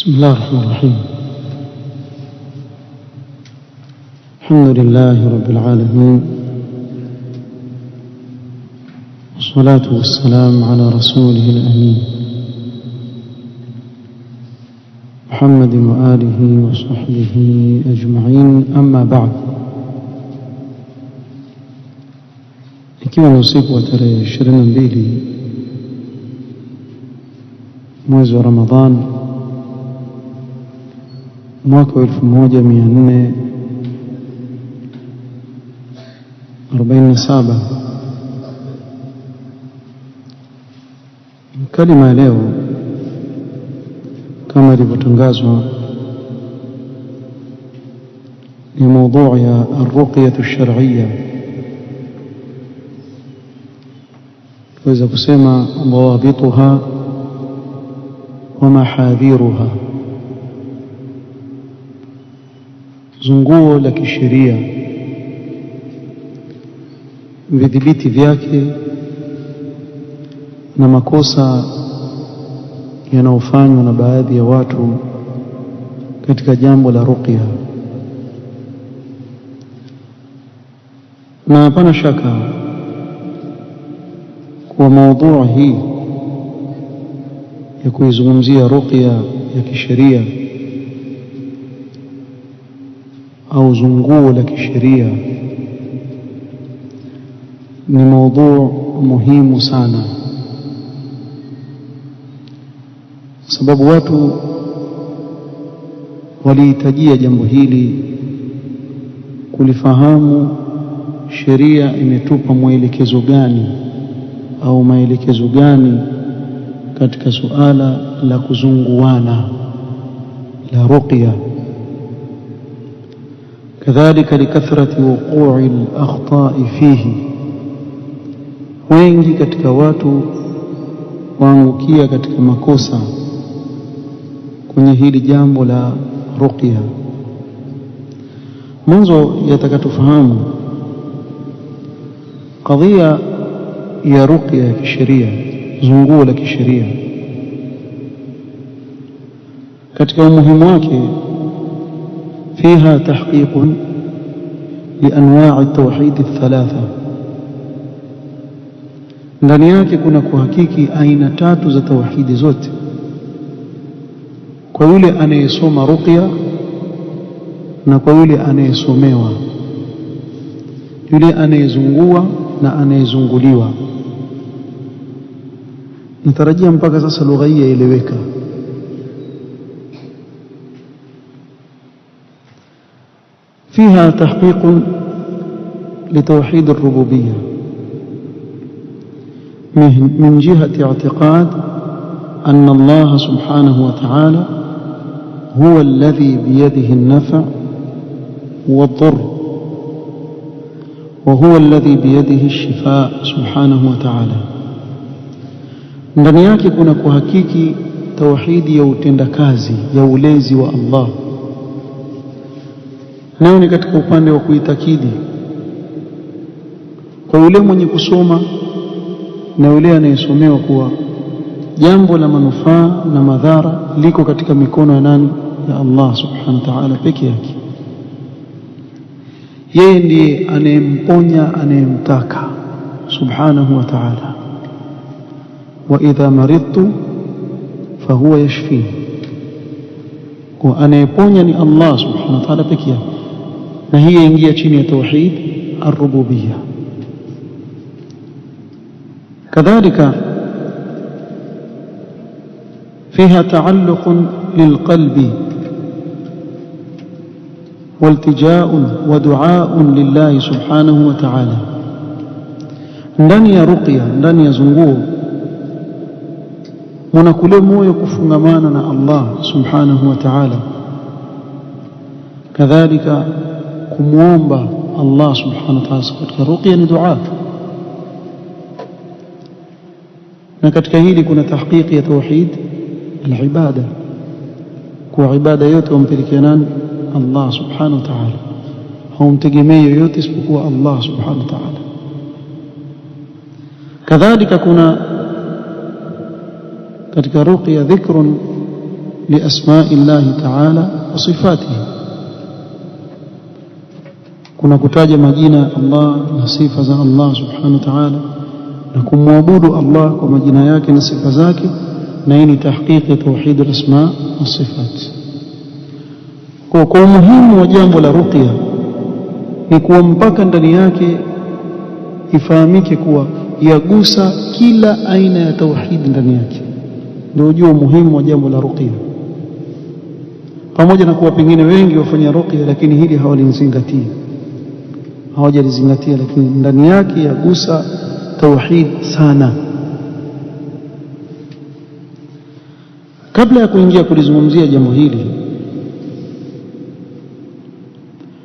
بسم الله الرحمن الرحيم. الحمد لله رب العالمين، والصلاة والسلام على رسوله الأمين محمد وآله وصحبه أجمعين. أما بعد، ikiwa ni usiku wa tarehe 22 mwezi wa Ramadhan mwaka 1447, kalima leo kama ilivyotangazwa ni mada ya الرقية الشرعية. tuweza kusema ضوابطها ومحاذيرها, zunguo la kisheria, vidhibiti vyake na makosa yanayofanywa na baadhi ya watu katika jambo la ruqya. Na hapana shaka kwa mada hii ya kuizungumzia ruqya ya kisheria au zunguo la kisheria ni mada muhimu sana, sababu watu walihitajia jambo hili kulifahamu sheria imetupa mwelekezo gani au maelekezo gani katika suala la kuzunguana la ruqya. kadhalika likathrati wuqu'i al-akhta'i fihi, wengi katika watu waangukia katika makosa kwenye hili jambo la ruqya. mwanzo yatakatufahamu qadhiya ya ruqya ya kisheria, zunguo la kisheria, katika umuhimu wake فيها تحقيق لأنواع التوحيد الثلاثة. ndani yake kuna kuhakiki aina tatu za tauhidi zote kwa yule anayesoma ruqya na kwa yule anayesomewa, yule anayezungua na anayezunguliwa. natarajia mpaka sasa lugha hii ieleweka. فيها تحقيق لتوحيد الربوبية من جهة اعتقاد أن الله سبحانه وتعالى هو الذي بيده النفع والضر، وهو الذي بيده الشفاء سبحانه وتعالى. ndani yake kuna kuhakiki tauhidi ya utendakazi, ya ulezi wa Allah. Nayo ni katika upande wa kuitakidi kwa yule mwenye kusoma na yule anayesomewa kuwa jambo la manufaa na madhara liko katika mikono ya nani? Ya Allah subhanahu wa ta'ala peke yake. Yeye ndiye anayemponya anayemtaka subhanahu wa ta'ala. wa idha maridtu fahuwa yashfini, kwa anayeponya ni Allah subhanahu wa ta'ala peke yake. na hii yaingia chini ya tauhid ar-rububiyyah. kadhalika فيها تعلق للقلب والتجاء ودعاء لله سبحانه وتعالى. ndani ya ruqya, ndani ya zunguo, muna kule moyo kufungamana na Allah subhanahu wa ta'ala, kadhalika kumuomba Allah subhanahu wa ta'ala. katika ruqya ni dua, na katika hili kuna tahqiqi ya tauhid al-ibada, kwa ibada yote umpelekea nani? Allah subhanahu wa ta'ala, haumtegemei yoyote isipokuwa Allah subhanahu wa ta'ala. kadhalika kuna katika ruqya dhikrun لأسماء الله تعالى وصفاته. كنا kutaja majina ya Allah na sifa za Allah subhanahu wa ta'ala na kumwabudu Allah kwa majina yake na sifa zake, na hii ni tahqiqi tauhid al-asma wa sifat. Kwa umuhimu wa jambo la ruqya ni kuwa mpaka ndani yake ifahamike kuwa yagusa kila aina ya tauhid ndani yake. Ndio ujue umuhimu wa jambo la ruqya, pamoja na kuwa pengine wengi wafanya ruqya lakini hili hawajalizingatia, lakini ndani yake yagusa tauhid sana. Kabla ya kuingia kulizungumzia jambo hili,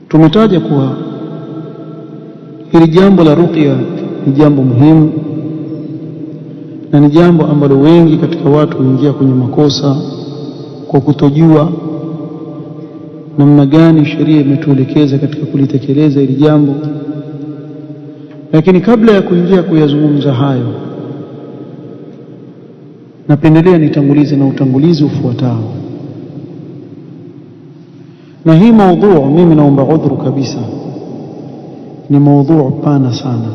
tumetaja kuwa hili jambo la ruqya ni jambo muhimu na ni jambo ambalo wengi katika watu huingia kwenye makosa kwa kutojua namna gani sheria imetuelekeza katika kulitekeleza hili jambo. Lakini kabla ya kuingia kuyazungumza hayo, napendelea nitangulize na utangulizi ufuatao. Na hii maudhu, mimi naomba udhuru kabisa, ni maudhu pana sana.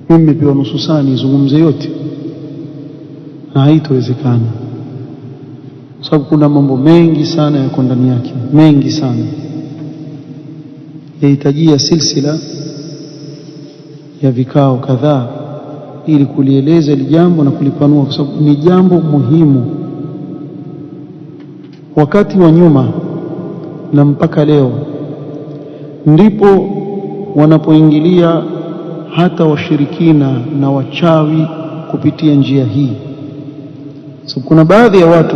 Mimi nimepewa nusu saa nizungumze yote na haitowezekana, sababu kuna mambo mengi sana yako ndani yake, mengi sana, yahitajia silsila ya vikao kadhaa ili kulieleza hili jambo na kulipanua, kwa sababu ni jambo muhimu. Wakati wa nyuma na mpaka leo ndipo wanapoingilia hata washirikina na wachawi kupitia njia hii. So, kuna baadhi ya watu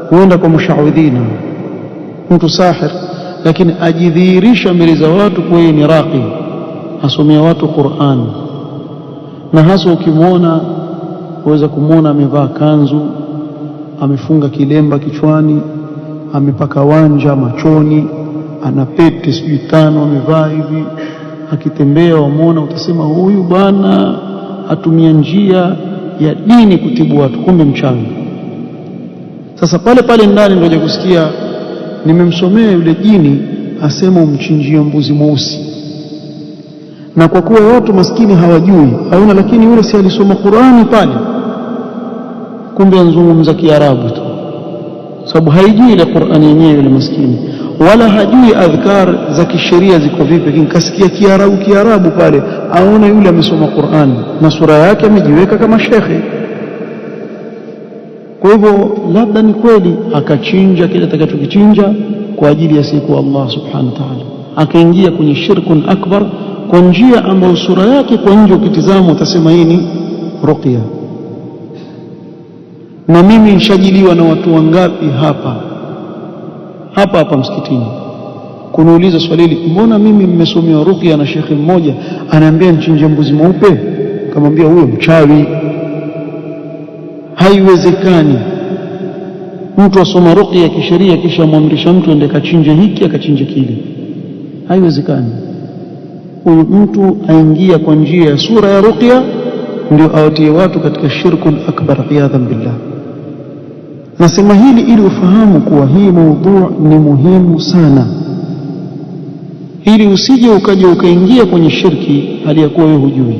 huenda kwa mushawidhina, mtu sahir, lakini ajidhihirisha mbele za watu kwa yeye ni raqi, asomea watu Qur'an, na hasa ukimwona uweza kumwona amevaa kanzu, amefunga kilemba kichwani, amepaka wanja machoni, ana pete sijui 5 amevaa hivi, akitembea wamwona utasema huyu bwana atumia njia ya dini kutibu watu, kumbe mchawi. Sasa pale ndani ndio kusikia nimemsomea yule jini asema umchinjie mbuzi mweusi, na kwa kuwa watu maskini hawajui hauna, lakini yule si alisoma Qur'ani pale, kumbe anazungumza Kiarabu tu, sababu haijui ile Qur'ani yenyewe yule maskini, wala hajui adhkar za kisheria ziko vipi, lakini kasikia Kiarabu pale, aona yule amesoma Qur'ani na sura yake amejiweka kama shekhe. Kwa hivyo labda ni kweli akachinja kile atakachokichinja kwa ajili ya siku Allah subhanahu wa ta'ala, akaingia kwenye shirkun akbar kwa njia ambayo sura yake kwa nje ukitizama utasema hii ni ruqya. Na mimi nishajiliwa na watu wangapi hapa msikitini kuniuliza swali hili, mbona mimi mmesomea ruqya na shekhi mmoja anaambia nichinje mbuzi mweupe? Kamwambia huyo mchawi. Haiwezekani mtu asoma ruqya kisheria kisha muamrisha mtu ende kachinje hiki akachinje kile, haiwezekani. Huyu mtu aingia kwa njia ya sura ya ruqya ndio awatie watu katika shirkul akbar, iyadhan billah. Nasema hili ili ufahamu kuwa hii maudhu ni muhimu sana, ili usije ukaingia kwenye shirki hali ya kuwa wewe hujui,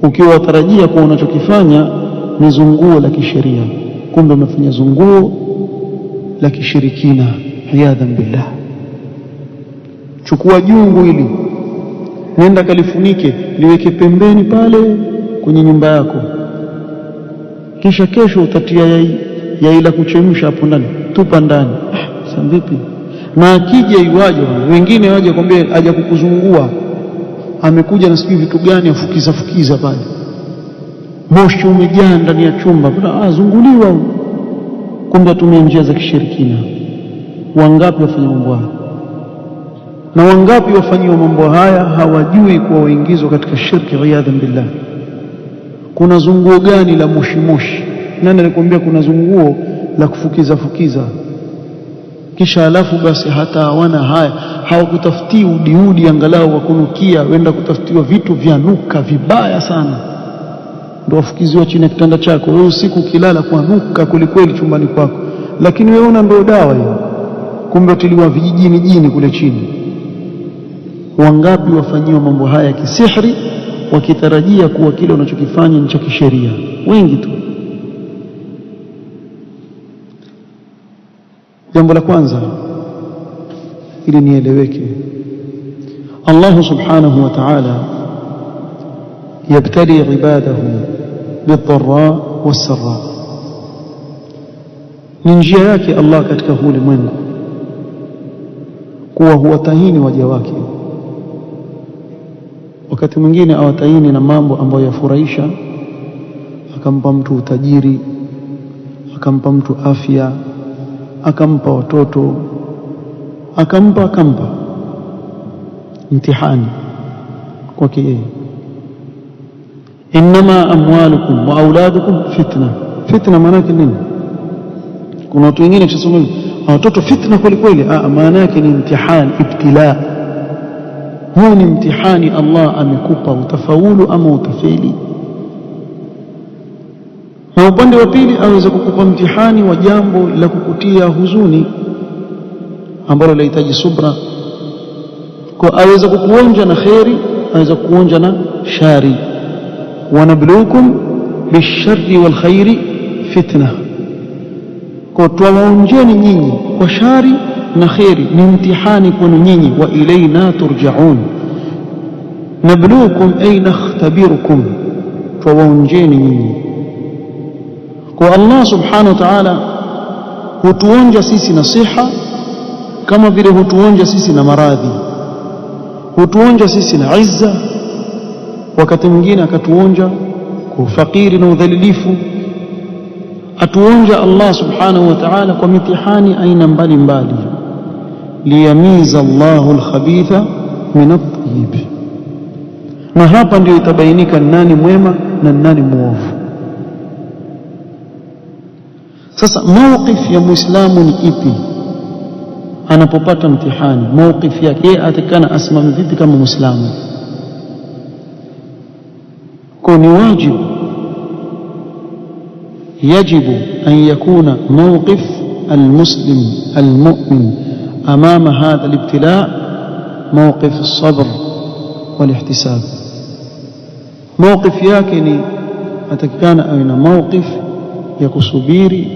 ukiwa tarajia kuwa unachokifanya ni zunguo la kisheria, kumbe umefanya zunguo la kishirikina, iyadhan billah. Chukua jungu hili, nenda kalifunike, liweke pembeni pale kwenye nyumba yako, kisha kesho utatia yai la kuchemsha hapo ndani, tupa ndani. Sasa vipi? Na akija iwaje, wengine waje kwambie aje kukuzungua, amekuja na sijui vitu gani afukiza pale, moshi umejaa ndani ya chumba, zunguliwa, kumbe atumia njia za kishirikina. Wangapi wafanya mambo haya, na wangapi wafanyiwa mambo haya hawajui kuwa waingizwa katika shirki, iyadhan billah. Kuna zunguo gani la moshi? Nani alikwambia kuna zunguo la kufukiza? Kisha alafu basi hata hawana haya, hawakutafutii udiudi angalau wa kunukia, wenda kutafutiwa vitu vya nuka vibaya sana. ndio wafukiziwa chini ya kitanda chako. Wewe usiku ukilala kuanuka kulikweli chumbani kwako, lakini wewe una ndio dawa hiyo, kumbe utiliwa vijijini jini kule chini. Wangapi wafanyiwa mambo haya ya kisihri wakitarajia kuwa kile unachokifanya ni cha kisheria? Wengi tu. Jambo la kwanza ili nieleweke, Allah subhanahu wa ta'ala yabtali ibadahu bidharra wassarra. Ni njia yake Allah katika huu ulimwengu kuwa huwatahini waja wake. Wakati mwingine awatahini na mambo ambayo yafurahisha, akampa mtu utajiri, akampa mtu afya, akampa watoto, akampa mtihani kwake yeye. Innama amwalukum wa auladukum fitna. Fitna maana yake nini? Kuna watu wengine kisema watoto fitna kweli kweli. Maana yake ni mtihani, ibtila. Huu ni mtihani Allah amekupa, utafaulu ama utafeli. Na upande wa pili aweza kukupa mtihani wa jambo la kukutia huzuni ambalo lahitaji subra. Kwa aweza kukuonja na khairi, aweza kukuonja na shari. Wanabluukum bisharri wal khairi fitna. Kwa tuwaonjeni nyinyi kwa shari na khairi, ni mtihani kwenu nyinyi. Wa ilaina turja'un. Nabluukum ay nakhtabirukum, tuwaonjeni nyinyi. Kwa Allah subhanahu wa ta'ala hutuonja sisi na siha kama vile hutuonja sisi na maradhi, hutuonja sisi na izza, wakati mwingine akatuonja kwa fakiri na udhalilifu. Atuonja Allah subhanahu wa ta'ala kwa mitihani aina mbalimbali, liyamiza Allahu al-khabitha min at-tayyib. Na hapa ndio itabainika nani mwema na nani muovu. Sasa mawqif ya Muislamu ni ipi anapopata mtihani? Mawqif yake yeye atakana asimame vipi kama Muislamu? Kwa ni wajibu, يجب أن يكون موقف المسلم المؤمن أمام هذا الابتلاء موقف الصبر والاحتساب. موقف يكني أتكان أين موقف يكسبيري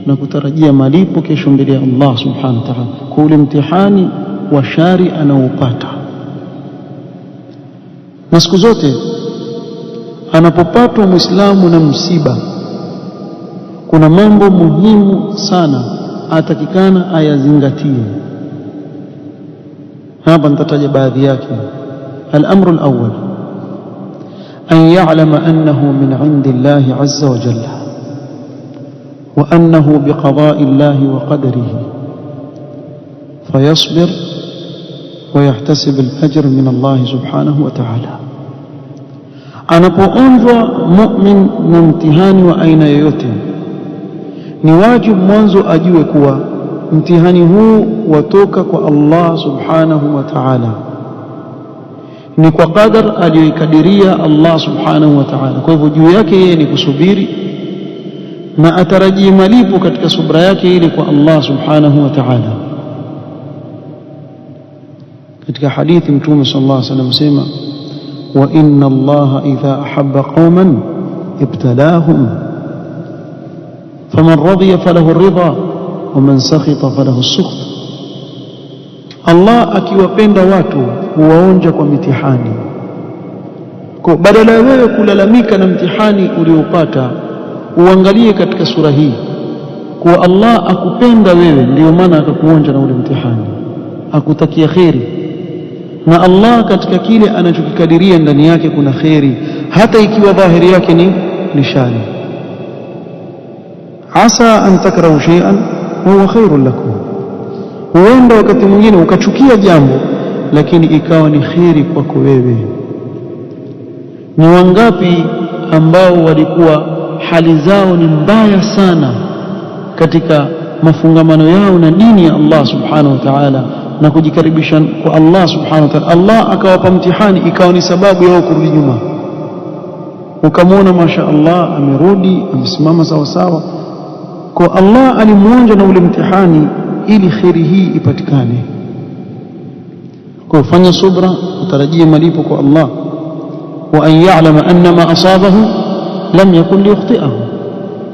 نكترجي ماليبو كيشمبري الله سبحانه وتعالى. كل امتحاني وشاري أنا وقاتا نسكو zote anapopatwa Muislamu na msiba, kuna mambo muhimu sana atakikana ayazingatie. Hapa nitataja baadhi yake. Al-amru al-awwal an ya'lama annahu min 'indi Allah 'azza wa jalla wa annahu biqada'i Allah wa qadarihi fayasbir wa yahtasib al-ajr min Allah subhanahu wa ta'ala. Anapoonjwa mu'min na mtihani wa aina yoyote, ni wajibu mwanzo ajue kuwa mtihani huu watoka kwa Allah subhanahu wa ta'ala, ni kwa qadar aliyoikadiria Allah subhanahu wa ta'ala. Kwa hivyo juu yake yeye ni kusubiri na atarajie malipo katika subra yake ile kwa Allah subhanahu wa ta'ala. Katika hadithi Mtume sallallahu alaihi wasallam sema, wa inna Allah idha ahabba qauman ibtalahum faman radiya falahu ar-ridha wa man sakhita falahu as-sukht. Allah akiwapenda watu huwaonja kwa mitihani. Kwa badala ya wewe kulalamika na mtihani uliopata, uangalie katika sura hii kwa Allah akupenda wewe, ndio maana akakuonja na ule mtihani, akutakia khairi. Na Allah katika kile anachokikadiria ndani yake kuna khairi, hata ikiwa dhahiri yake ni shari. Asa an takrahu shay'an huwa khairun lakum. Huenda wakati mwingine ukachukia jambo lakini ikawa ni khairi kwako wewe. Ni wangapi ambao walikuwa hali zao ni mbaya sana katika mafungamano yao na dini ya Allah subhanahu wa ta'ala na kujikaribisha kwa Allah subhanahu wa ta'ala, Allah akawapa mtihani ikawa ni sababu yao kurudi nyuma. ukamwona masha Allah amerudi amesimama sawa sawa, kwa Allah alimuonja na ule mtihani ili kheri hii ipatikane. Kwa fanya subra, utarajie malipo kwa Allah. Wa an ya'lama anna ma asabahu lam yakun liyukhti'ahu,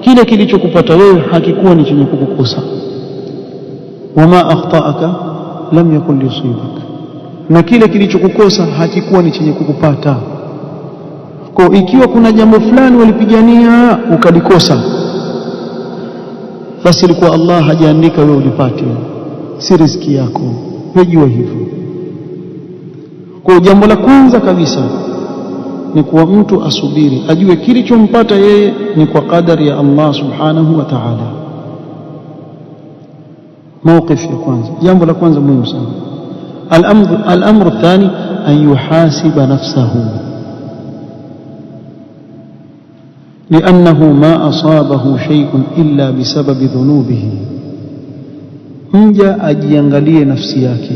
kile kilichokupata wewe hakikuwa ni chenye kukukosa. Wama akhta'aka lam yakun liyusibaka, na kile kilichokukosa hakikuwa ni chenye kukupata. Kwa ikiwa kuna jambo fulani walipigania ukalikosa, basi ilikuwa Allah hajaandika wewe ulipate, si riziki yako, wajua hivyo. Kwa jambo la kwanza kabisa ni kuwa mtu asubiri, ajue kilichompata yeye ni kwa kadari ya Allah subhanahu wa ta'ala. Mawqif ya kwanza, jambo la kwanza muhimu sana. Al-amru athani an yuhasiba nafsahu, لأنه ما أصابه شيء إلا بسبب ذنوبه. mja ajiangalie nafsi yake,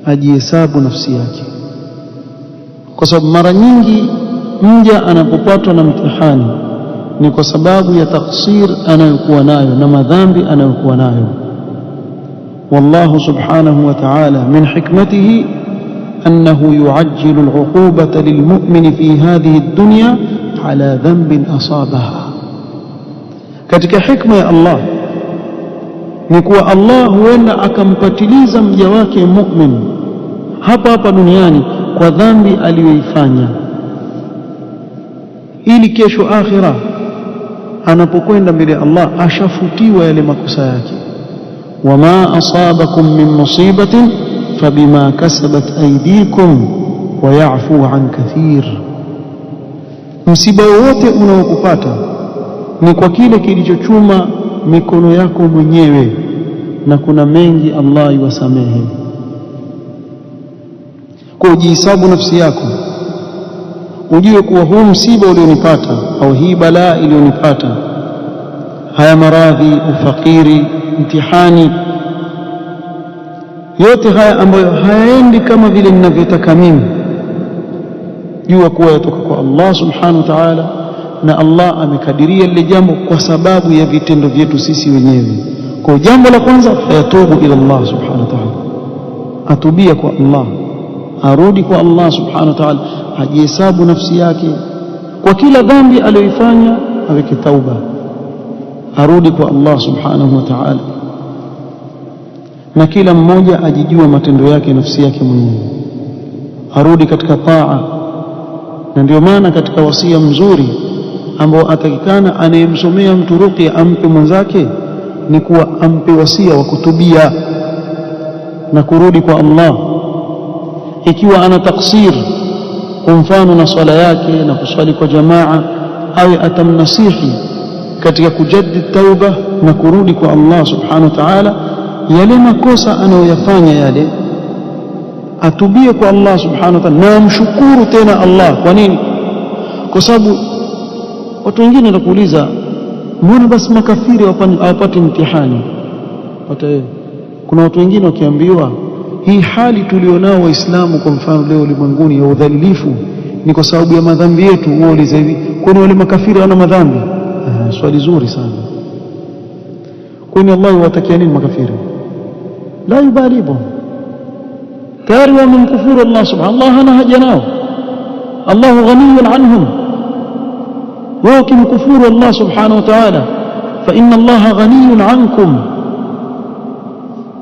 ajihesabu nafsi yake, kwa sababu mara nyingi mja anapopatwa na mtihani ni kwa sababu ya taksir anayokuwa nayo na madhambi anayokuwa nayo. والله سبحانه وتعالى من حكمته أنه يعجل العقوبة للمؤمن في هذه الدنيا على ذنب أصابها. katika hikma ya Allah ni kuwa Allah huenda akampatiliza mja wake mu'min hapa hapa duniani kwa dhambi aliyoifanya, ili kesho akhira anapokwenda mbele ya Allah ashafutiwa yale makosa yake. wama asabakum min musibatin fabima kasabat aydikum wa ya'fu an kathir, msiba wote unaokupata ni kwa kile kilichochuma mikono yako mwenyewe, na kuna mengi Allah yuwasamehe. Kwa ujihesabu nafsi yako, ujue kuwa huu msiba ulionipata au hii balaa ilionipata, haya maradhi, ufakiri, mtihani, yote haya ambayo hayaendi kama vile ninavyotaka mimi, jua kuwa yatoka kwa Allah subhanahu wa ta'ala, na Allah amekadiria lile jambo kwa sababu ya vitendo vyetu sisi wenyewe. Kwa jambo la kwanza, fayatubu ila Allah subhanahu wa ta'ala, atubia kwa Allah, arudi kwa Allah subhanahu wa ta'ala, ajihesabu nafsi yake kwa kila dhambi aliyoifanya, aweke tauba, arudi kwa Allah subhanahu wa ta'ala. Na kila mmoja ajijua matendo yake, nafsi yake mwenyewe, arudi katika taa. Na ndio maana katika wasia mzuri ambao atakikana anayemsomea mtu ruqya ampe mwenzake ni kuwa ampe wasia wa kutubia na kurudi kwa Allah. Ikiwa ana taksir, kwa mfano na swala yake na kuswali kwa jamaa, awe atamnasihi katika kujaddid tauba na kurudi kwa Allah subhanahu wa ta'ala, yale makosa anayoyafanya yale atubie kwa Allah subhanahu wa ta'ala, na amshukuru tena Allah. Kwa nini? Kwa sababu watu wengine wanakuuliza, mbona basi makafiri hawapati mtihani? Kuna watu wengine wakiambiwa hii hali tulionao Waislamu kwa mfano leo ulimwenguni ya udhalilifu ni kwa sababu ya madhambi yetu. Wauliza hivi, kwani wale makafiri hawana madhambi? Swali zuri sana. Kwani Allah yuwatakia nini makafiri? La yubalibu, tayari wamemkufuru Allah subhanahu. Allah hana haja nao, Allahu ghaniyun anhum. wao kimkufuru Allah subhanahu wa ta'ala, fa inna Allah ghaniyun ankum,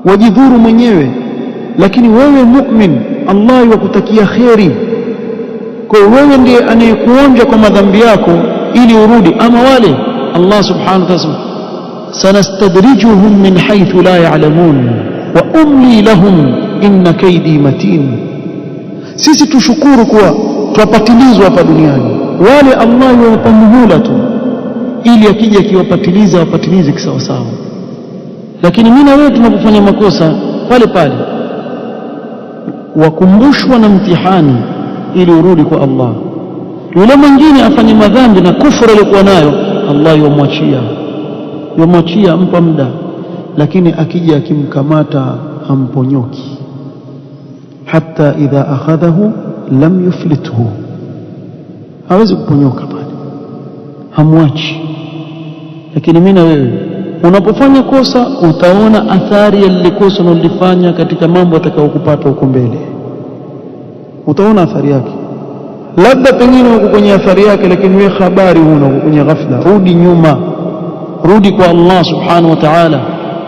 wajidhuru mwenyewe. Lakini wewe mu'min, Allah yakutakia kheri. Kwa wewe ndiye anayekuonja kwa madhambi yako ili urudi. Ama wale Allah subhanahu wa ta'ala, sanastadrijuhum min haythu la ya'lamun wa umli lahum inna kaydi matin. Sisi tushukuru kuwa tuwapatilizwa hapa duniani. Wale Allah yuwapa muhula tu ili akija akiwapatiliza wapatilize kisawa sawa. Lakini mimi na wewe tunapofanya makosa pale pale wakumbushwa na mtihani ili urudi kwa Allah. Yule mwingine afanye madhambi na kufuru aliyokuwa nayo, Allah yomwachia ampa muda, lakini akija akimkamata hamponyoki. Hatta idha akhadhahu lam yuflithu, hawezi kuponyoka pale, hamwachi. Lakini mimi na wewe unapofanya kosa utaona athari ya lile kosa unalofanya katika mambo atakayokupata huko mbele, utaona athari yake. Labda pengine uko kwenye athari yake, lakini wewe habari huna, uko kwenye ghafla. Rudi nyuma, rudi kwa Allah subhanahu wa ta'ala,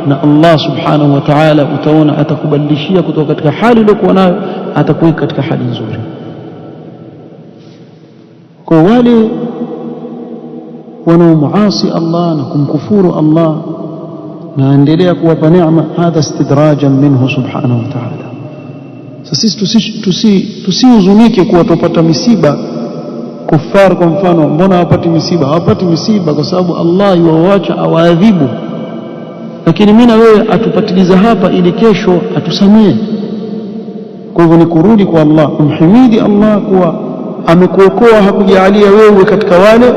na Allah subhanahu wa ta'ala utaona atakubadilishia kutoka katika hali uliyokuwa nayo, atakuweka katika hali nzuri. Kwa wale wanaomuasi Allah na kumkufuru Allah na endelea kuwapa neema, hadha istidrajan minhu subhanahu wa ta'ala. Sasa sisi tusihuzunike kuwa tupata misiba. Kufar kwa mfano, mbona hawapati misiba? Hawapati misiba kwa sababu Allah yuwaacha awaadhibu, lakini mimi na wewe atupatiliza hapa ili kesho atusamee. Kwa hivyo ni kurudi kwa Allah, umhimidi Allah kuwa amekuokoa, hakujalia wewe katika wale,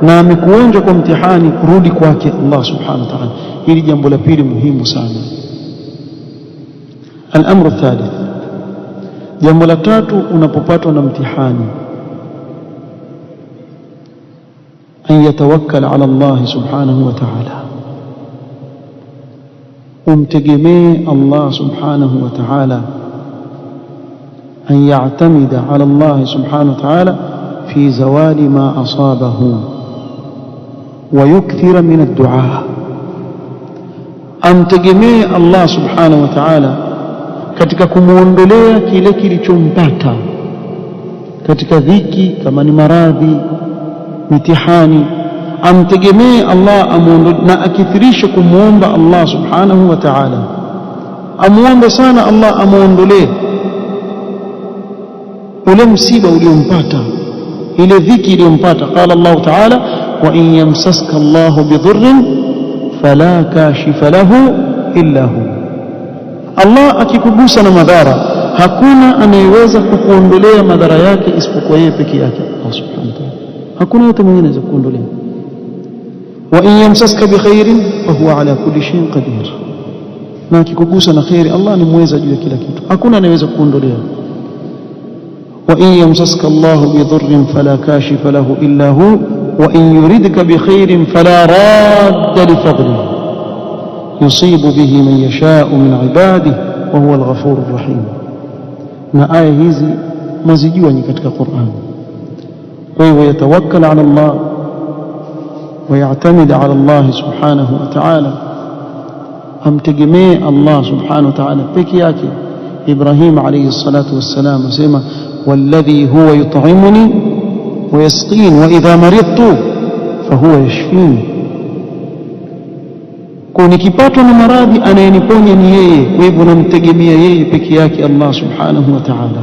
na amekuonja kwa mtihani. Rudi kwake Allah subhanahu wa ta'ala. Hili jambo la pili muhimu sana. Al-amru thalith, jambo la tatu unapopatwa na mtihani, an yatawakkal ala Allah subhanahu wa ta'ala, umtegemee Allah subhanahu wa ta'ala, an ya'tamida ala Allah subhanahu wa ta'ala fi zawali ma asabahu wa yukthira min ad-du'a. Amtegemee Allah subhanahu wa ta'ala katika kumuondolea kile kilichompata katika dhiki, kama ni maradhi, mitihani. Amtegemee Allah amuondolee, na akithirishe kumuomba Allah subhanahu wa ta'ala, amuombe sana Allah amuondolee ule msiba uliompata, ile dhiki iliyompata. Qala Allah ta'ala, wa in yamsaska Allah bidhurrin fala kashifa lahu illa hu. Allah akikugusa na madhara, hakuna anayeweza kukuondolea madhara yake isipokuwa yeye peke yake, Allah subhanahu wa ta'ala. Hakuna mtu mwingine anaweza kukuondolea. Wa in yamsaska bikhairin fa huwa ala kulli shay'in qadir, na akikugusa na khairi, Allah ni mweza juu ya kila kitu, hakuna anayeweza kukuondolea. Wa in yamsaska Allah bidhurrin fala kashifa lahu illa hu wa in yuridka bikhairin fala radda li fadlihi yusibu bihi man yasha'u min ibadihi wa huwa al-ghafurur rahim. Na aya hizi mazijua ni katika Qur'an. Kwa hivyo yatawakkal ala Allah wa ya'tamid ala Allah subhanahu wa ta'ala, amtegemee Allah subhanahu wa ta'ala peke yake. Ibrahim alayhi salatu wassalam asema, walladhi huwa yut'imuni wa yasqini wa idha maridtu fahuwa yashfini. Kwa nikipatwa na maradhi, anayeniponya ni yeye. Kwa hivyo namtegemea yeye peke yake Allah subhanahu wa ta'ala,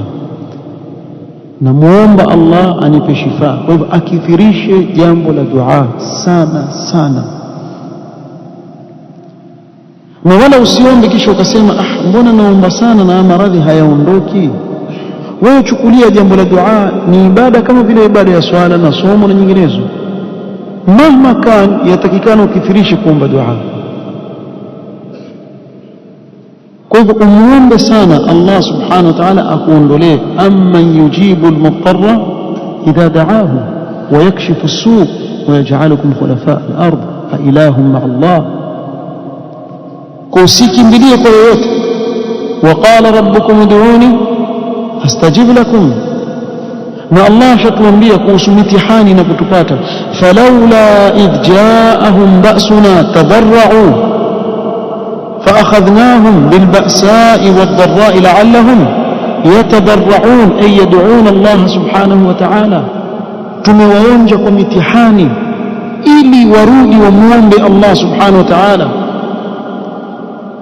namuomba Allah anipe shifa. Kwa hivyo akithirishe jambo la dua sana sana, na wala usiombe kisha ukasema mbona naomba sana na maradhi hayaondoki. Wewe chukulia jambo la dua ni ibada kama vile ibada ya swala na somo na nyinginezo. Mahma kan, yatakikana ukithirishe kuomba dua. Kwa hivyo umuombe sana Allah subhanahu wa ta'ala akuondolee. Amman yujibu al-mudtarra idha da'ahu wa yakshifu as-su' wa yaj'alukum khulafa' al-ard fa ilahum ma'a Allah. Kwa usikimbilie kwa yoyote. Wa qala rabbukum ud'uni astajib lakum. Na Allah shatuambia kuhusu mitihani inapotupata, falawla idh ja'ahum ba'suna tadarra'u فأخذناهم بالبأساء والضراء لعلهم يتضرعون أي يدعون الله سبحانه وتعالى. tumewaonja kwa mitihani ili warudi wamuombe Allah subhanahu wa ta'ala.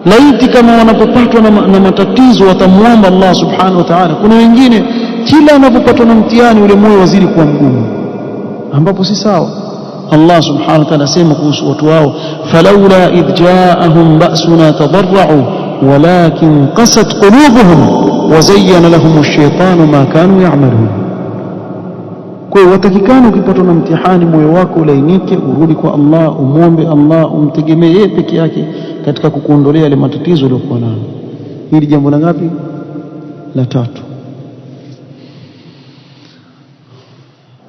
Laiti kama wanapopatwa na matatizo watamuomba Allah subhanahu wa ta'ala. Kuna wengine kila wanapopatwa na mtihani ule moyo wazidi kuwa mgumu, ambapo si sawa. Allah subhanahu wa ta'ala asema kuhusu watu wao, falawla idh ja'ahum ba'suna tadarra'u walakin qasat qulubuhum wa zayyana lahum ash-shaytanu ma kanu ya'malun. Kwa hiyo watakikana ukipatwa na mtihani moyo wako ulainike, urudi kwa Allah, umuombe Allah, umtegemee yeye peke yake katika kukuondolea yale matatizo uliyokuwa nayo. Hili jambo la ngapi? La tatu.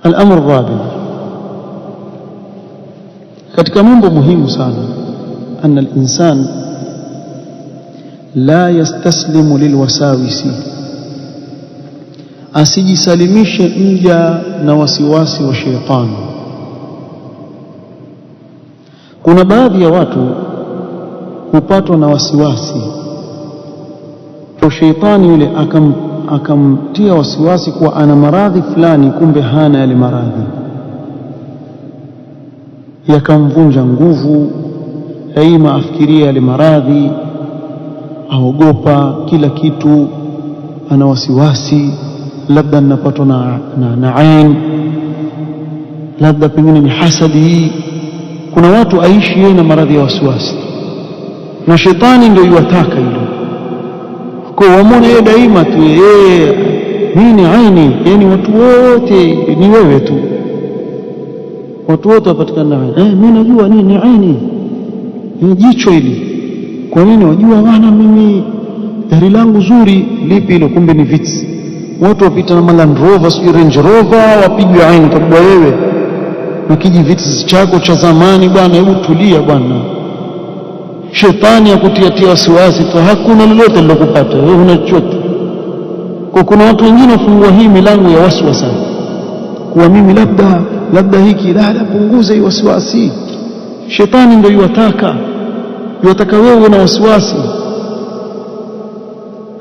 الأمر الرابع katika mambo muhimu sana أن الإنسان لا يستسلم للوساوس asijisalimishe mja na wasiwasi wa sheitani. Kuna baadhi ya watu hupatwa na wasiwasi kwa sheitani yule akamtia wasiwasi kuwa ana maradhi fulani, kumbe hana yale maradhi, yakamvunja nguvu, daima afikiria yale maradhi, aogopa kila kitu, ana wasiwasi, labda ninapatwa na ain, labda pengine ni hasadi hii. Kuna watu aishi yeye na maradhi ya wasiwasi, na shetani ndio yuwataka hilo, kwa wamwona yeye daima tu yeye ni aini, yani watu wote ni wewe tu, watu wote wapatikana aini. Mimi najua nini aini, ni jicho hili. Kwa nini wajua wana mimi gari langu zuri lipi hilo, kumbe ni vitsi. Watu wapita na Land Rover, sio Range Rover, wapigwe aini kabla wewe na kiji vitsi chako cha zamani. Bwana hebu tulia bwana, shetani akutiatia wasiwasi tu, hakuna lolote lilokupata wewe, huna chochote. Kwa kuna watu wengine wafungua hii milango ya waswasa, kuwa mimi labda hiki, la punguza hii wasiwasi. Shetani ndio yuwataka wewe na wasiwasi.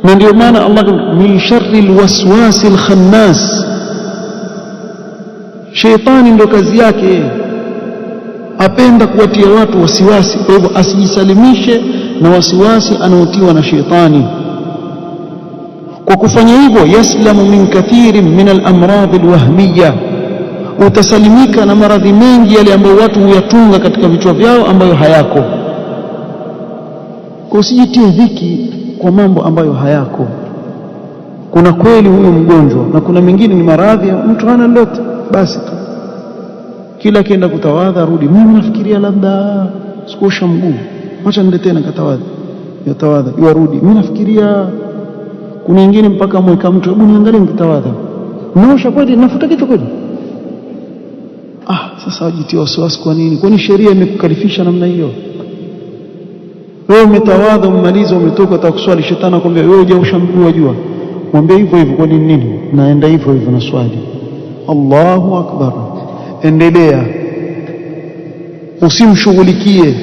Na ndio maana Allah min sharri alwaswasi alkhannas, shetani ndio kazi yake, apenda kuwatia watu wasiwasi. Kwa hivyo asijisalimishe na wasiwasi anaotiwa na shetani. Kwa kufanya hivyo, yaslamu min kathirin min al-amrad al-wahmiyya, utasalimika na maradhi mengi yale ambayo watu huyatunga katika vichwa vyao ambayo hayako. Kwa usijitie dhiki kwa mambo ambayo hayako. Kuna kweli huyo mgonjwa, na kuna mengine ni maradhi mtu hana lolote, basi tu kila kienda kutawadha rudi, mimi nafikiria labda sikosha mguu, acha nende tena katawadha, yatawadha yarudi, mimi nafikiria. Kuna wengine mpaka mweka mtu, hebu niangalie nikitawadha, naosha kweli, nafuta kitu kweli. Sasa wajitia wasiwasi kwa nini? Kwani sheria imekukalifisha namna hiyo? Wewe umetawadha, umemaliza, umetoka utakuswali, shetani akwambia wewe hujaosha mguu, wajua, mwambie hivyo hivyo. Kwa nini? Naenda hivyo hivyo na swali. Allahu akbar, endelea, usimshughulikie,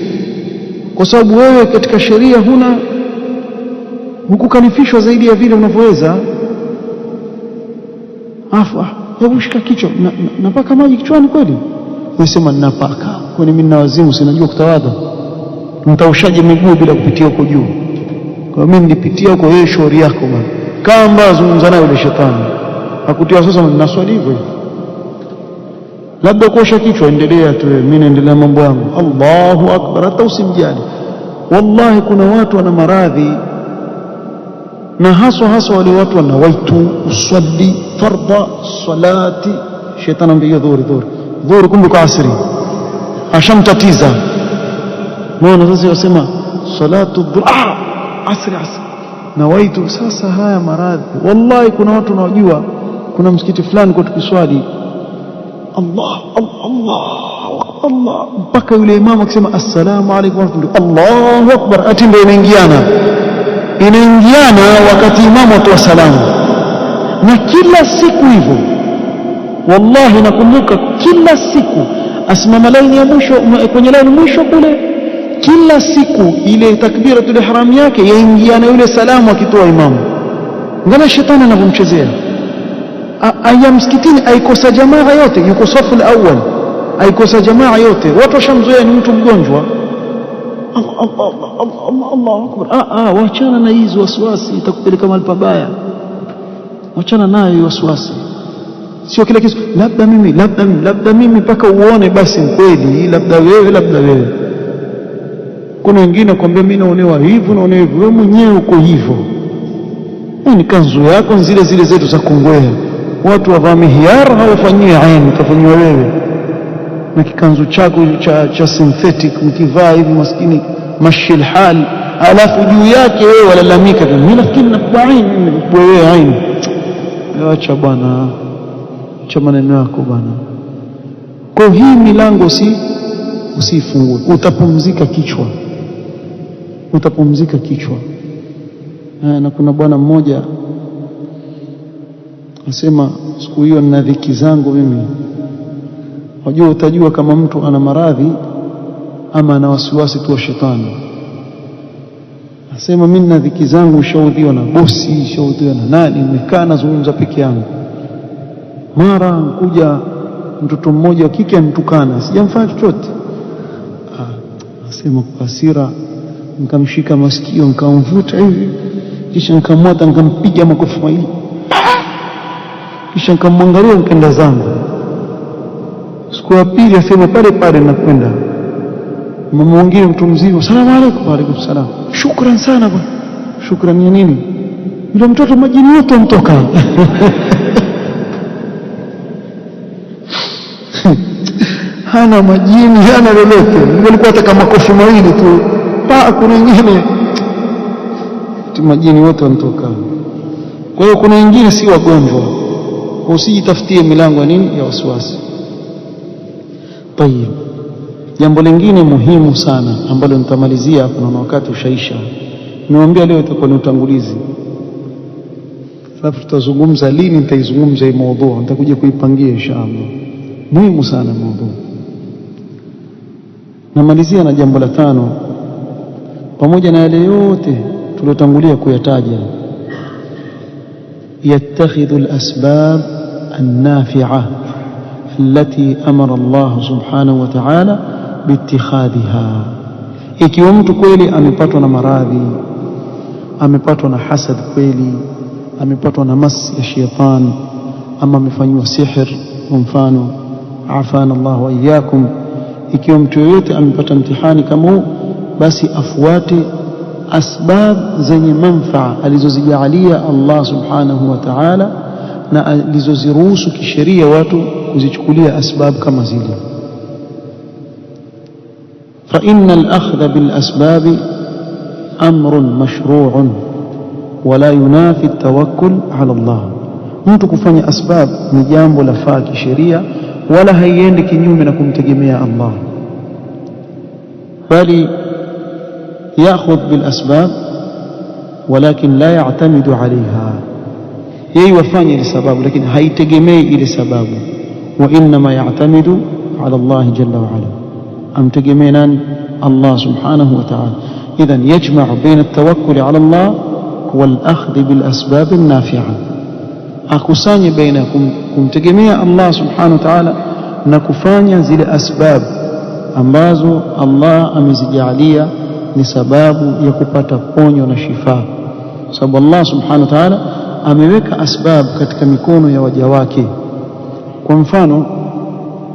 kwa sababu wewe katika sheria hukukalifishwa zaidi ya vile unavyoweza. Hebu shika kichwa, napaka maji kichwani kweli? Unasema ninapaka, kwani mimi nina wazimu, sinajua kutawadha? Mtaoshaje miguu bila kupitia huko juu? Kwa mimi nilipitia huko, wewe shauri yako bwana. Kama zungumza naye yule shetani akutia sasa, ninaswali hivyo, labda kuosha kichwa, endelea tu wewe, mimi naendelea mambo yangu. Allahu akbar, hata usimjali. Wallahi kuna watu wana maradhi, na haswa wale watu wanawaitu uswali fardha salati, shetani anambia dhuhuri, kumbe kwa asri ashamtatiza. Mbona sasa wasema salatu dhuhur, asri nawaitu. Sasa haya maradhi, wallahi kuna watu wanajua, kuna msikiti fulani kwa tukiswali Allah mpaka yule imamu akisema assalamu alaykum wa rahmatullahi, Allahu akbar, ati ndio inaingiana wakati imamu atoa salamu. Na kila siku hivyo, wallahi nakumbuka kila siku asimama laini ya mwisho, kwenye laini mwisho kule, kila siku ile takbiratul ihram yake yaingiana yule salamu akitoa imamu. Ngana shetani anavyomchezea. Aya msikitini aikosa jamaa yote, yuko safu al-awwal, aikosa jamaa yote, watu washamzoea ni mtu mgonjwa. Allahu akbar. Wachana na hizo wasiwasi, itakupeleka mahali pabaya. Wachana nayo wasiwasi, sio kila kitu labda mimi mpaka uone basi kweli labda wewe. Kuna wengine kwambia mimi naonewa hivyo, wewe mwenyewe uko hivyo. Ni kanzu yako zile zetu za kongwea, watu wavaa mihiar hawafanyie aini, utafanyiwa wewe na kikanzu chako cha synthetic, mkivaa hivi maskini mashil hal, alafu juu yake wewe walalamika, mimi nafikiri nakuwa aini, wewe aini. Acha bwana, cha maneno yako bwana. Kwa hii milango usifungue, utapumzika kichwa. Na kuna bwana mmoja anasema, siku hiyo nina dhiki zangu mimi. Wajua, utajua kama mtu ana maradhi ama ana wasiwasi tu wa shetani. Anasema, mimi nina dhiki zangu, shaudhiwa na bosi, shaudhiwa na nani, nimekaa nazungumza peke yangu. Mara kuja mtoto mmoja wa kike anitukana, sijamfanya chochote. Anasema kwa hasira nikamshika masikio, nikamvuta hivi, kisha nikamwata, nikampiga makofi mawili, kisha nikamwangalia, nikaenda zangu. Siku ya pili asema pale nakwenda. Mama mwingine mtu mzima, salamu alaykum. Wa alaykum salaam. Shukran sana bwana. Shukran ya nini? Ndio mtoto majini yote mtoka. Hana majini, hana lolote. Alikuwa ataka makofi mawili tu. Kuna wengine majini wote wanatoka. Kwa hiyo kuna wengine si wagonjwa. Usijitafutie milango ya nini, ya wasiwasi. Tayeb, jambo lingine muhimu sana ambalo nitamalizia hapa na wakati ushaisha. Niwaambia leo itakuwa ni utangulizi. Alafu tutazungumza lini, nitaizungumza hii mada, nitakuja kuipangia inshallah. Muhimu sana mada. Namalizia na jambo la 5, pamoja na yale yote tulotangulia kuyataja. Yattakhidhu al-asbab an-nafi'ah التي أمر الله سبحانه وتعالى باتخاذها. Ikiwa mtu kweli amepatwa na maradhi, amepatwa na hasad kweli, amepatwa na masi ya shetani, ama amefanywa sihir kwa mfano, afana Allah wa iyyakum, ikiwa mtu yoyote amepata mtihani kama huu, basi afuate asbab zenye manfaa alizozijalia Allah subhanahu wa ta'ala na alizoziruhusu kisheria watu kuzichukulia asbab kama zile. Fa innal akhdha bil asbab amrun mashru'un wa la yunafi at-tawakkul ala Allah. Mtu kufanya asbab ni jambo la faa kisheria, wala haiendi kinyume na kumtegemea Allah, bali ya'khudh bil asbab walakin la ya'tamidu 'alayha. Yeye wafanye ile sababu lakini haitegemei ile sababu. Wa inma ya'tamidu ala Allah jalla wa ala, amtegemee nani? Allah subhanahu wa ta'ala. Idhan yajma'u baina at-tawakkul ala Allah wal akhdh bil asbab an-nafi'ah, akusanye baina kumtegemea Allah subhanahu wa ta'ala na kufanya zile asbab ambazo Allah amezijalia ni sababu ya kupata ponyo na shifa. Sababu Allah subhanahu wa ta'ala ameweka asbab katika mikono ya waja wake. Kwa mfano,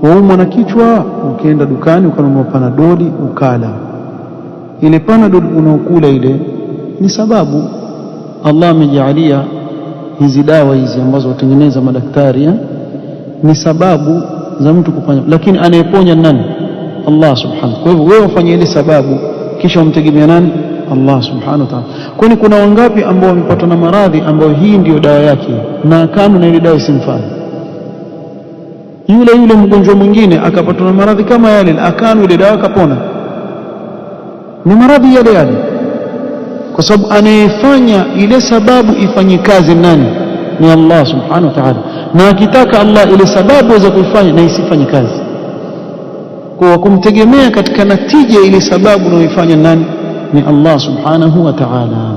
waumwa na kichwa, ukienda dukani ukanunua panadoli ukala. Ile panadoli unaokula ile ni sababu Allah amejalia. Hizi dawa hizi ambazo watengeneza madaktari ni sababu za mtu kufanya, lakini anayeponya nani? Allah subhanahu. Kwa hivyo wewe ufanye ile sababu kisha umtegemea nani? Allah subhanahu wa ta'ala. Kwani kuna wangapi ambao wamepatwa na maradhi ambayo hii ndiyo dawa yake na kama na ile dawa isimfanye? Yule mgonjwa mwingine akapatwa na maradhi kama yale, akanu ile dawa akapona. Ni maradhi yale, kwa sababu anayefanya ile sababu ifanye kazi nani? Ni Allah subhanahu wa ta'ala. Na akitaka Allah ile sababu iweze kuifanya na isifanye kazi, kwa kumtegemea katika natija ile sababu unayoifanya nani? Ni Allah subhanahu wa ta'ala.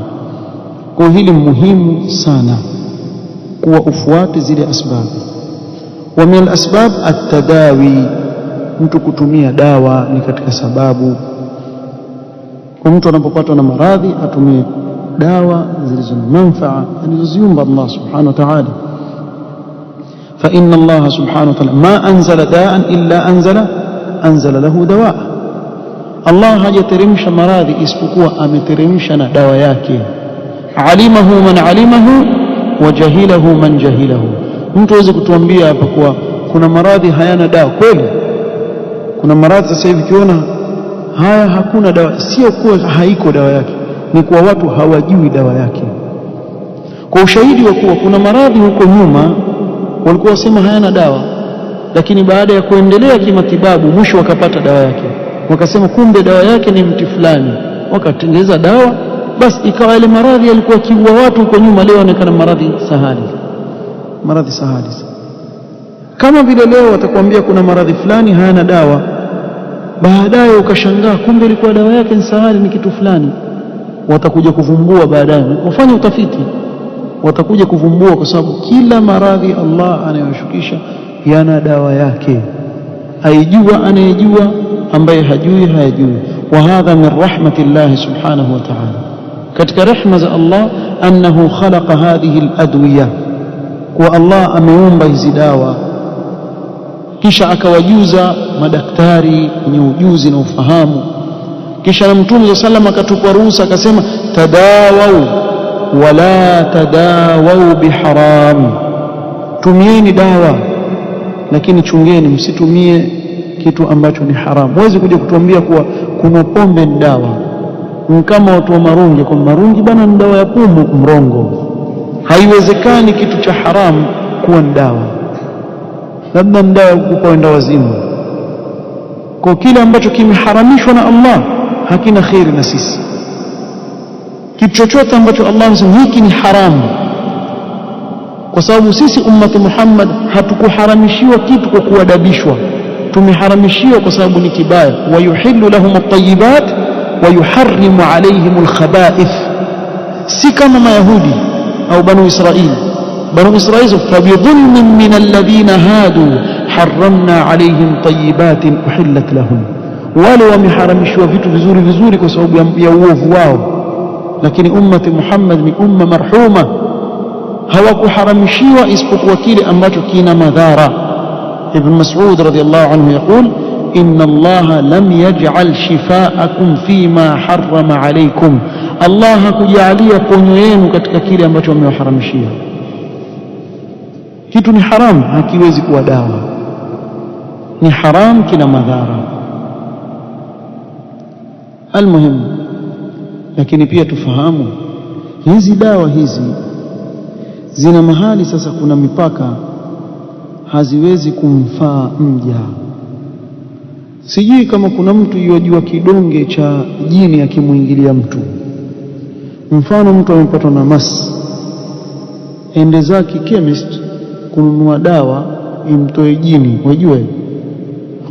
Kwa hili muhimu sana kuwa ufuate zile asbabu. Wa min al-asbab at-tadawi, mtu kutumia dawa ni katika sababu. Kwa mtu anapopatwa na maradhi atumie dawa zilizo na manfaa alizoziumba Allah subhanahu wa ta'ala. Fa inna Allah subhanahu wa ta'ala ma anzala da'an illa anzala lahu dawa. Allah hajateremsha maradhi isipokuwa ameteremsha na dawa yake. Alimahu man alimahu wa jahilahu man jahilahu. Mtu aweze kutuambia hapa kuwa kuna maradhi hayana dawa? Kweli kuna maradhi sasa hivi kiona haya hakuna dawa, sio kuwa haiko dawa yake, ni kuwa watu hawajui dawa yake. Kwa ushahidi wa kuwa kuna maradhi huko nyuma walikuwa wasema hayana dawa, lakini baada ya kuendelea kimatibabu mwisho wakapata dawa yake, wakasema kumbe dawa yake ni mti fulani, wakatengeneza dawa, basi ikawa ile maradhi yalikuwa kiua watu huko nyuma, leo yanaonekana maradhi sahali. Kama vile leo watakwambia kuna maradhi fulani hayana dawa, baadaye ukashangaa kumbe ilikuwa dawa yake ni sahali, ni kitu fulani. Watakuja kuvumbua baadaye, wafanye utafiti, watakuja kuvumbua, kwa sababu kila maradhi Allah anayoshukisha yana dawa yake. Haijua anayejua, ambaye hajui hayajui. Wa hadha min rahmatillahi subhanahu wa ta'ala, katika rehma za Allah, annahu khalaqa hadhihi al-adwiya, kwa Allah ameumba hizi dawa, kisha akawajuza madaktari wenye ujuzi na ufahamu. Kisha na Mtume sallam akatupa ruhusa, akasema tadawau wala tadawau biharam, tumieni dawa lakini chungeni, msitumie kitu ambacho ni haramu. Huwezi kuja kutuambia kuwa kuna pombe ni dawa, kama watu wa marungi, kwa marungi bana ni dawa ya pumu, mrongo. Haiwezekani kitu cha haramu kuwa ni dawa, labda ni dawa kukupa wenda wazimu. Kwa kile ambacho kimeharamishwa na Allah hakina khairi na sisi. Kitu chochote ambacho Allah anasema hiki ni haramu, kwa sababu sisi ummati Muhammad hatukuharamishiwa kitu kwa kuadabishwa, tumeharamishiwa kwa sababu ni kibaya. Wa yuhillu lahum at-tayyibat wa yuharrimu alayhim al-khaba'ith, si kama Mayahudi au Banu Israili. Banu Israili fabidhulmin min alladhina hadu harramna alayhim tayyibatin uhillat lahum, wale wameharamishwa vitu vizuri vizuri kwa sababu ya uovu wao. Lakini ummati Muhammad ni umma marhuma, hawakuharamishiwa isipokuwa kile ambacho kina madhara. Ibn Mas'ud radhiyallahu anhu yaqul inna Allah lam yaj'al shifaakum fima harrama alaykum, Allah hakujalia ponyo yenu katika kile ambacho amewaharamishia. Kitu ni haram hakiwezi kuwa dawa, ni haram, kina madhara. Almuhim, lakini pia tufahamu hizi dawa hizi zina mahali sasa, kuna mipaka, haziwezi kumfaa mja. Sijui kama kuna mtu yajua kidonge cha jini akimuingilia mtu. Mfano, mtu amepatwa na mas, ende zake chemist kununua dawa imtoe jini, wajue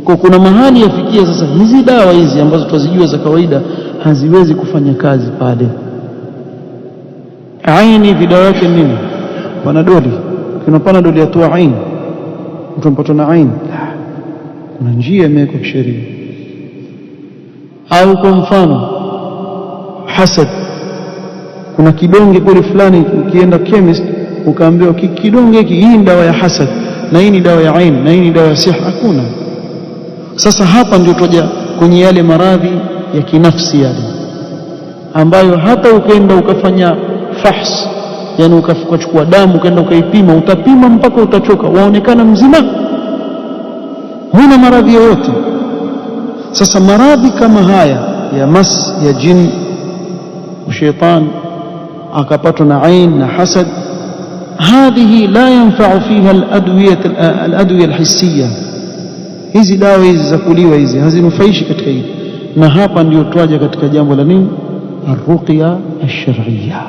kwa kuna mahali yafikia sasa. Hizi dawa hizi ambazo tunazijua za kawaida haziwezi kufanya kazi pale. Aini vidawa yake nini? Panadoli. Kuna panadoli yatoa aini, mtu mpatwa na aini, kuna njia imewekwa kisheria. Au kwa mfano hasad, kuna kidonge kule fulani, ukienda chemist ukaambiwa kidonge hiki, hii ni dawa ya hasad na hii ni dawa ya aini na hii ni dawa ya sihr, hakuna. Sasa hapa ndio toja kwenye yale maradhi ya kinafsi yale, ambayo hata ukaenda ukafanya fahs, yani ukachukua damu ukaenda ukaipima, utapima mpaka utachoka, waonekana mzima, huna maradhi yoyote. Sasa maradhi kama haya ya mas, ya jin, shaitan, akapatwa na ain na hasad, hadhihi la yanfa'u fiha al-adwiya al-hissiyya, hizi dawa hizi za kuliwa hizi hazinufaishi katika hili. Na hapa ndio twaja katika jambo la nini, arruqya ash-shar'iyya,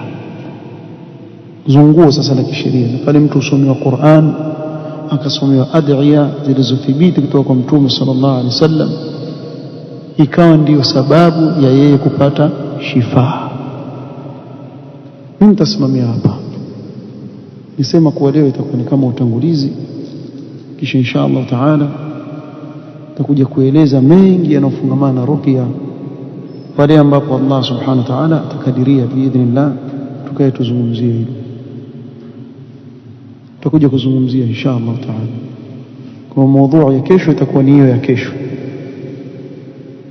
zunguo sasa la kisheria. Pale mtu usomewa Qur'an, akasomewa adhiya zilizothibiti kutoka kwa Mtume sallallahu alaihi wasallam, ikawa ndiyo sababu ya yeye kupata shifa. Mimi nitasimamia hapa, nisema kuwa leo itakuwa ni kama utangulizi, kisha insha Allah taala takuja kueleza mengi yanayofungamana na ruqya pale ambapo Allah subhanahu wa ta'ala atakadiria biidhnillah tukae tuzungumzie hilo. Tutakuja kuzungumzia insha Allah taala. Kwa mada ya kesho itakuwa ni hiyo ya kesho,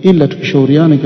ila tukishauriana